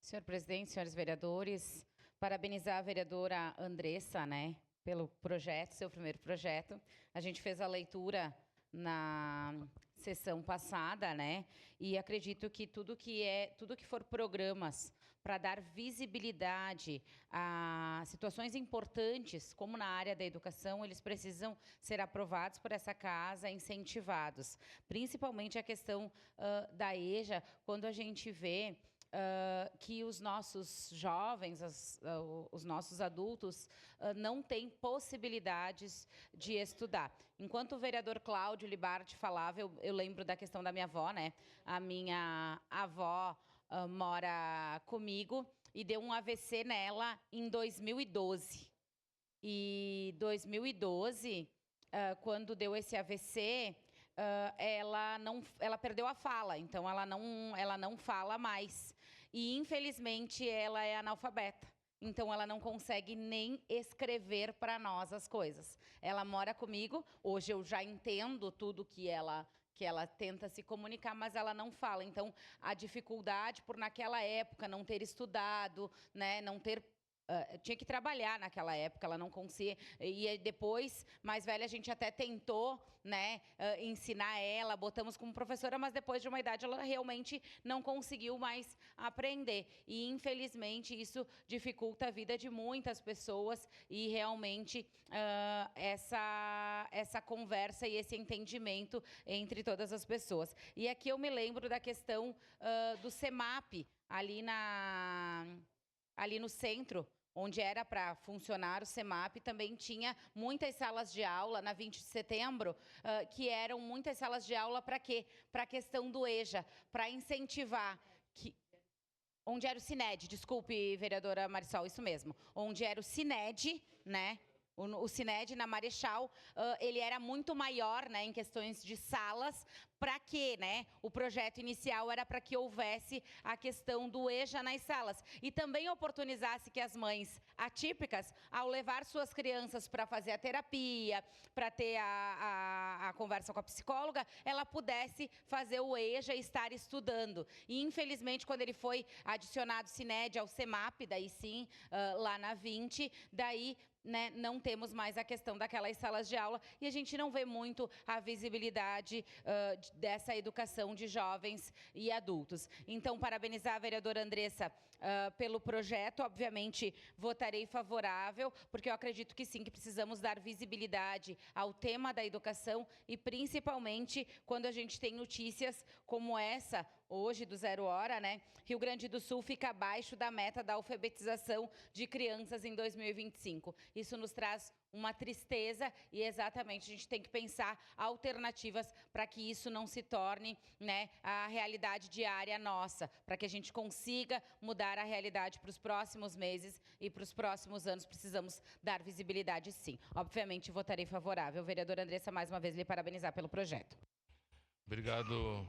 Senhor presidente, senhores vereadores, parabenizar a vereadora Andressa, né, pelo projeto, seu primeiro projeto. A gente fez a leitura na sessão passada, né? E acredito que tudo que for programas para dar visibilidade a situações importantes, como na área da educação, eles precisam ser aprovados por essa casa, incentivados. Principalmente a questão da EJA, quando a gente vê que os nossos jovens, os nossos adultos, não têm possibilidades de estudar. Enquanto o vereador Cláudio Libardi falava, eu lembro da questão da minha avó, né? A minha avó mora comigo e deu um AVC nela em 2012. E 2012, quando deu esse AVC, ela perdeu a fala, então ela não fala mais. E, infelizmente, ela é analfabeta. Então, ela não consegue nem escrever para nós as coisas. Ela mora comigo, hoje eu já entendo tudo que ela tenta se comunicar, mas ela não fala. Então, a dificuldade por, naquela época, não ter estudado, né, não ter... tinha que trabalhar naquela época, ela não conseguia. E depois, mais velha, a gente até tentou, né, ensinar ela, botamos como professora, mas depois de uma idade ela realmente não conseguiu mais aprender. E, infelizmente, isso dificulta a vida de muitas pessoas e realmente essa conversa e esse entendimento entre todas as pessoas. E aqui eu me lembro da questão do CEMAP, ali no centro, onde era para funcionar o CEMAP, também tinha muitas salas de aula, na 20 de setembro, que eram muitas salas de aula para quê? Para a questão do EJA, para incentivar... Onde era o Cined, desculpe, vereadora Marisol, isso mesmo. Onde era o Cined, né? O Cined na Marechal, ele era muito maior, né, em questões de salas. Para quê, né? O projeto inicial era para que houvesse a questão do EJA nas salas e também oportunizasse que as mães atípicas, ao levar suas crianças para fazer a terapia, para ter a conversa com a psicóloga, ela pudesse fazer o EJA e estar estudando. E, infelizmente, quando ele foi adicionado Cined ao CEMAP, daí sim, lá na 20, daí... né, não temos mais a questão daquelas salas de aula e a gente não vê muito a visibilidade dessa educação de jovens e adultos. Então, parabenizar a vereadora Andressa pelo projeto. Obviamente, votarei favorável, porque eu acredito que sim, que precisamos dar visibilidade ao tema da educação e, principalmente, quando a gente tem notícias como essa, hoje, do Zero Hora, né? Rio Grande do Sul fica abaixo da meta da alfabetização de crianças em 2025. Isso nos traz uma tristeza e exatamente a gente tem que pensar alternativas para que isso não se torne, né, a realidade diária nossa, para que a gente consiga mudar a realidade para os próximos meses e para os próximos anos. Precisamos dar visibilidade, sim. Obviamente, votarei favorável. Vereadora Andressa, mais uma vez, lhe parabenizar pelo projeto. Obrigado.